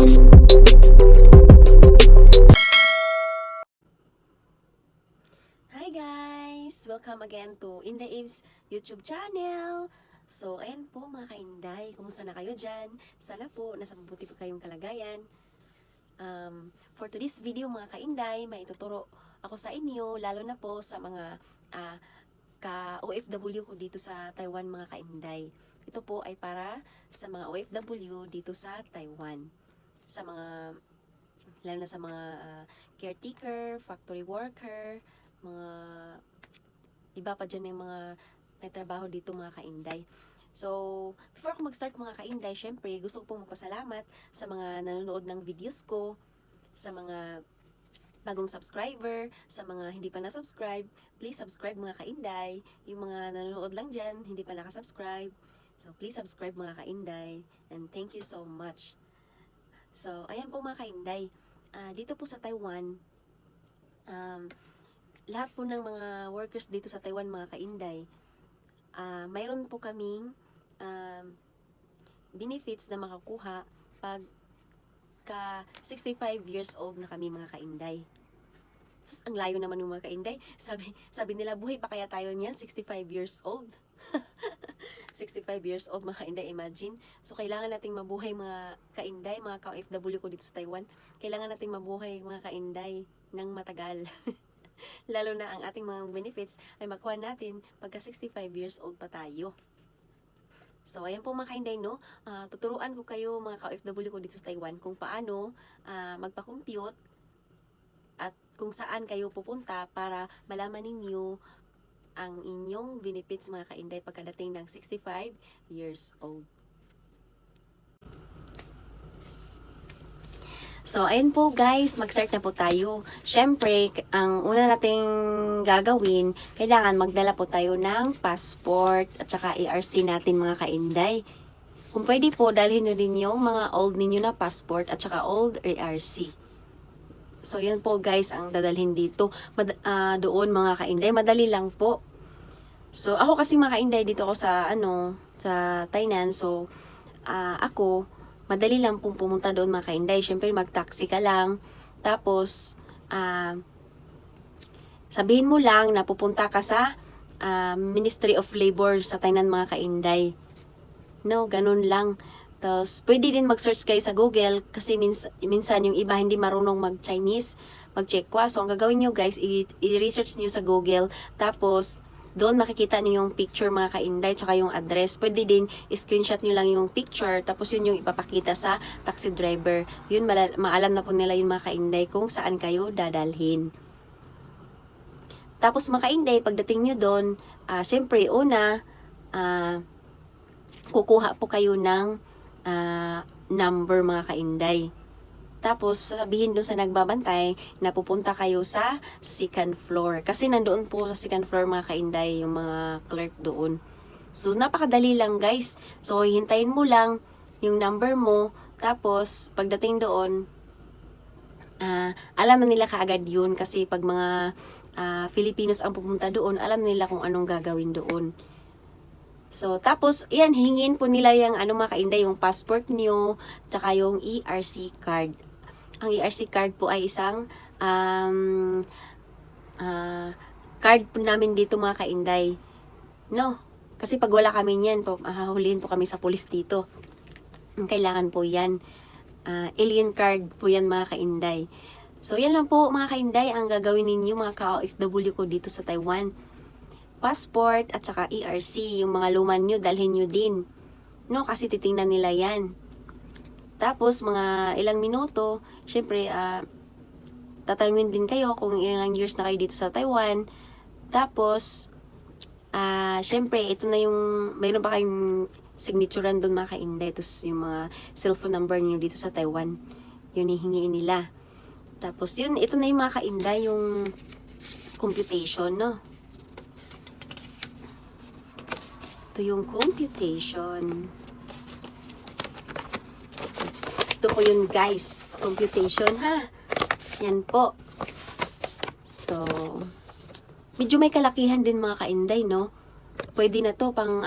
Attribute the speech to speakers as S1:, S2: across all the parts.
S1: Hi guys! Welcome again to Inday Abe's YouTube channel. So, ayan po mga ka-Inday, kumusta na kayo dyan? Sana po, nasa mabuti po kayong kalagayan. For today's video mga ka-Inday, may ituturo ako sa inyo, lalo na po sa mga ka-OFW ko dito sa Taiwan mga ka-Inday. Ito po ay para sa mga OFW dito sa Taiwan. Sa mga, lalo na sa mga caretaker, factory worker, mga iba pa dyan yung mga may trabaho dito mga ka-Inday. So, before ako mag-start mga ka-Inday, syempre gusto ko pong magpasalamat sa mga nanonood ng videos ko, sa mga bagong subscriber, sa mga hindi pa na-subscribe, please subscribe mga ka-Inday. Yung mga nanonood lang dyan, hindi pa nakasubscribe, so please subscribe mga ka-Inday, and thank you so much. So, ayan po mga ka-Inday, dito po sa Taiwan, lahat po ng mga workers dito sa Taiwan mga ka-Inday, mayroon po kaming benefits na makakuha pag ka 65 years old na kami mga ka-Inday. Sus, ang layo naman ng mga ka-Inday. Sabi nila, buhay pa kaya tayo niyan 65 years old? 65 years old mga ka-Inday, imagine. So, kailangan nating mabuhay mga ka-Inday, mga ka-OFW ko dito sa Taiwan. Kailangan nating mabuhay mga ka-Inday ng matagal. Lalo na ang ating mga benefits ay makuha natin pagka 65 years old pa tayo. So, ayan po mga ka-Inday, no? Tuturuan ko kayo mga ka-OFW ko dito sa Taiwan kung paano magpa-compute at kung saan kayo pupunta para malaman ninyo ang inyong benefits mga ka-Inday pagkadating ng 65 years old. So, ayun po guys, mag-start na po tayo. Syempre, ang una nating gagawin, kailangan magdala po tayo ng passport at saka ARC natin mga ka-Inday. Kung pwede po, dalhin nyo din yung mga old ninyo na passport at saka old ARC. So, yun po guys, ang dadalhin dito. Doon mga ka-Inday, madali lang po. So, ako kasi mga ka-Inday, dito ako sa, sa Tainan. So, ako, madali lang pong pumunta doon mga ka-Inday. Siyempre, mag-taxi ka lang. Tapos, sabihin mo lang na pupunta ka sa Ministry of Labor sa Tainan mga ka-Inday. No, ganun lang. Tapos, pwede din mag-search kayo sa Google kasi minsan yung iba hindi marunong mag-Chinese, mag-Chekwa. So, ang gagawin nyo guys, i-research nyo sa Google. Tapos, doon makikita niyo yung picture mga ka-Inday, tsaka yung address. Pwede din, screenshot niyo lang yung picture, tapos yun yung ipapakita sa taxi driver. Yun, maalam na po nila yung mga ka-Inday kung saan kayo dadalhin. Tapos mga ka-Inday, pagdating nyo doon, syempre, una, kukuha po kayo ng number mga ka-Inday. Tapos, sabihin doon sa nagbabantay na pupunta kayo sa second floor. Kasi nandoon po sa second floor mga ka-Inday, yung mga clerk doon. So, napakadali lang guys. So, hintayin mo lang yung number mo. Tapos, pagdating doon, alam na nila kaagad yun. Kasi pag mga Filipinos ang pupunta doon, alam nila kung anong gagawin doon. So, tapos, yan, hingin po nila yung mga ka-Inday, yung passport nyo, tsaka yung ERC card. Ang ERC card po ay isang card po namin dito mga ka-Inday. No, kasi pag wala kami niyan, hahulihin po kami sa pulis dito. Kailangan po yan. Alien card po yan mga ka-Inday. So, yan lang po mga ka-Inday ang gagawin ninyo mga ka-OFW ko dito sa Taiwan. Passport at saka ERC, yung mga luman nyo, dalhin nyo din. No, kasi titingnan nila yan. Tapos, mga ilang minuto, syempre, tatanungin din kayo kung ilang years na kayo dito sa Taiwan. Tapos, syempre, ito na yung, mayroon pa kayong signaturean doon mga ka-Inday. Tapos, yung mga cellphone number niyo dito sa Taiwan, yun hihingiin nila. Tapos, yun, ito na yung mga ka-Inday, yung computation, no? Ito yung computation. Ito po yun guys, computation ha. Yan po. So, medyo may kalakihan din mga ka-Inday, no? Pwede na to pang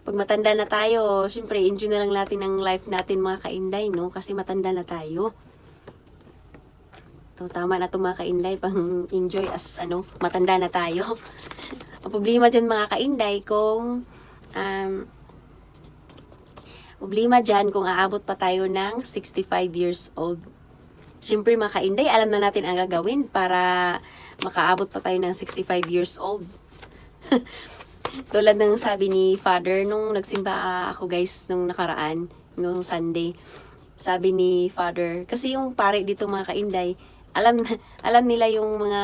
S1: Pag matanda na tayo, syempre, enjoy na lang natin ang life natin mga kainday, no? Kasi matanda na tayo. So, tama na ito mga kainday, pang enjoy as, matanda na tayo. Ang problema dyan mga kainday, problema dyan kung aabot pa tayo ng 65 years old. Siyempre mga kainday, alam na natin ang gagawin para makaabot pa tayo ng 65 years old. Tulad ng sabi ni Father, nung nagsimba ako guys, nung nakaraan, nung Sunday. Sabi ni Father, kasi yung pare dito mga kainday, alam nila yung mga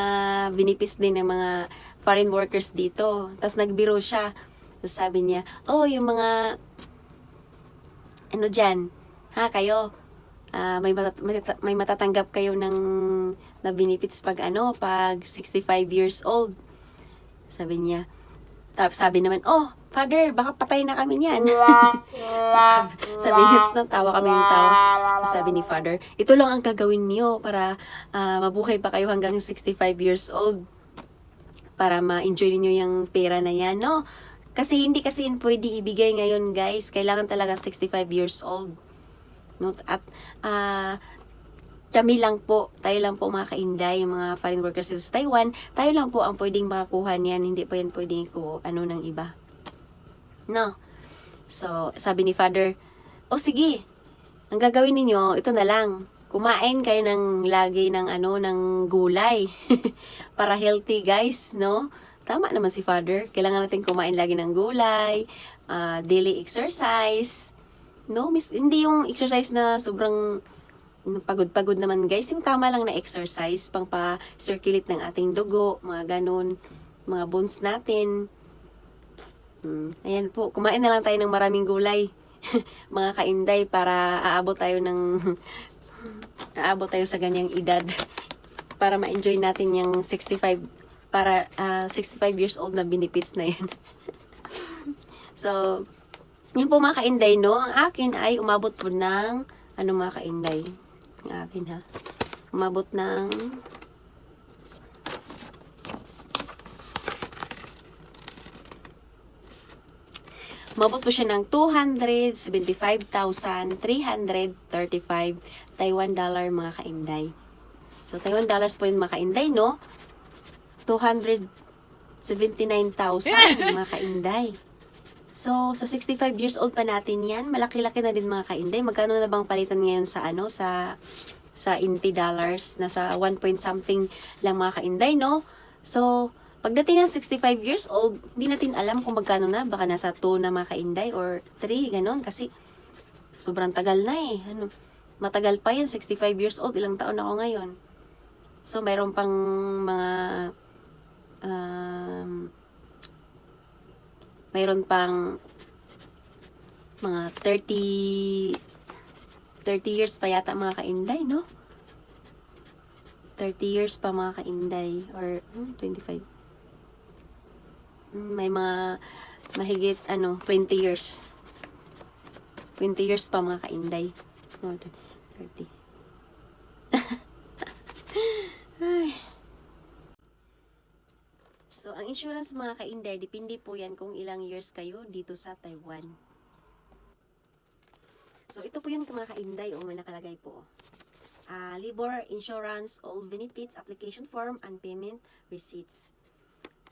S1: benefits din ng mga foreign workers dito. Tapos nagbiro siya. Tapos sabi niya, oh, yung mga dyan, kayo, may matatanggap kayo na benefits pag 65 years old. Sabi niya. Tapos sabi naman, oh, Father, baka patay na kami niyan. sabi niya, tawa kami ng tawa. Sabi ni Father, ito lang ang gagawin niyo para mabuhay pa kayo hanggang 65 years old. Para ma-enjoy niyo yung pera na yan, no? Kasi hindi kasi yun pwede ibigay ngayon, guys. Kailangan talaga 65 years old. No? At tayo lang po mga kainday, yung mga foreign workers sa Taiwan, tayo lang po ang pwedeng makakuha niyan. Hindi po yan pwedeng ng iba. No? So, sabi ni Father, sige, ang gagawin ninyo, ito na lang. Kumain kayo lagi ng gulay. Para healthy, guys, no? Tama naman si Father. Kailangan natin kumain lagi ng gulay, daily exercise. No, hindi yung exercise na sobrang pagod-pagod naman guys. Yung tama lang na exercise, pang pa-circulate ng ating dugo, mga ganun, mga bones natin. Ayan po, kumain na lang tayo ng maraming gulay. Mga kainday, para aabot tayo sa ganyang edad. Para ma-enjoy natin yung 65 years old na benefits na yan. So, yan po mga kainday, no? Ang akin ay umabot po ng, mga kainday? Ang akin ha? Umabot ng, umabot po siya ng 275,335 Taiwan dollar mga kainday. So, Taiwan dollars po yun mga kainday, no? 279,000 mga kainday. So, sa 65 years old pa natin yan, malaki-laki na din mga kainday. Magkano na bang palitan ngayon sa NT dollars? Nasa 1 point something lang mga kainday, no? So, pagdating ng 65 years old, hindi natin alam kung magkano na. Baka nasa 2 na mga kainday or 3, ganun. Kasi, sobrang tagal na eh. Matagal pa yan, 65 years old. Ilang taon ako ngayon. So, mayroon pang mga mayroon pang mga 30 years pa yata mga kainday, no? 30 years pa mga kainday or 25. May mga mahigit 20 years. 20 years pa mga kainday. 30. Ay. So, ang insurance mga kainday, depende po yan kung ilang years kayo dito sa Taiwan. So, ito po yung mga kainday, may nakalagay po. Labor Insurance, All Benefits, Application Form, and Payment Receipts.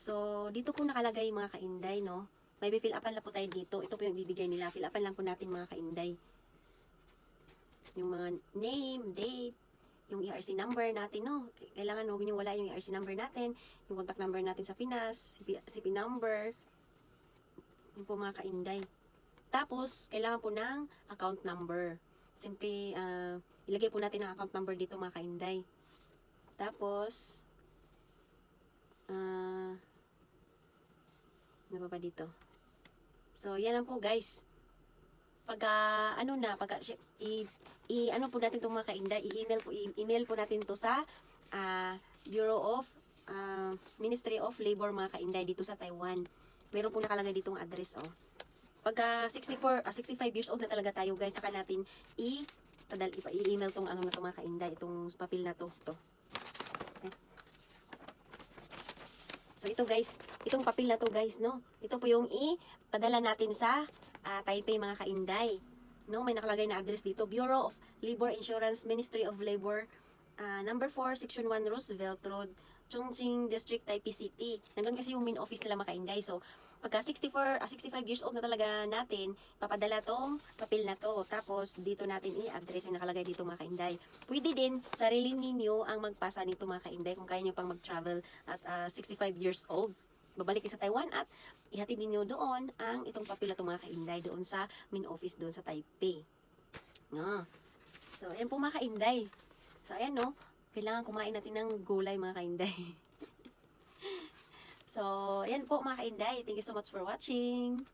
S1: So, dito po nakalagay mga kainday, no? May fill upan lang po tayo dito. Ito po yung bibigay nila. Fill upan lang po natin mga kainday. Yung mga name, date, yung ERC number natin, no? Kailangan huwag nyo wala yung ERC number natin, yung contact number natin sa Pinas, CP number, yun po mga kainday. Tapos, kailangan po ng account number. Simple, ilagay po natin ang account number dito mga kainday. Tapos, ano pa dito? So, yan lang po guys. Ano po natin itong mga kainday, i-email po natin to sa Bureau of Ministry of Labor mga kainday dito sa Taiwan. Meron po nakalagay ditong address, oh. Pagka 65 years old na talaga tayo guys, saka natin i-email tong na to mga kainday, itong papel na to. Okay. So So ito guys, itong papel na to guys, no? Ito po yung ipadala natin sa Taipei mga kainday. No, may nakalagay na address dito, Bureau of Labor Insurance, Ministry of Labor, number 4, Section 1, Roosevelt Road, Chongqing District, Taipei City. Nandun kasi yung main office nila mga kainday. So, pagka 65 years old na talaga natin, papadala tong papel na to. Tapos, dito natin i-address yung nakalagay dito mga kainday. Pwede din, sarili ninyo ang magpasa nito mga kainday kung kaya nyo pang mag-travel at 65 years old. Babalik kayo sa Taiwan at ihatid ninyo doon ang itong papel na ito mga kainday doon sa main office doon sa Taipei. So, ayan po mga kainday. So, ayan no, kailangan kumain natin ng gulay mga kainday. So, ayan po mga kainday. Thank you so much for watching.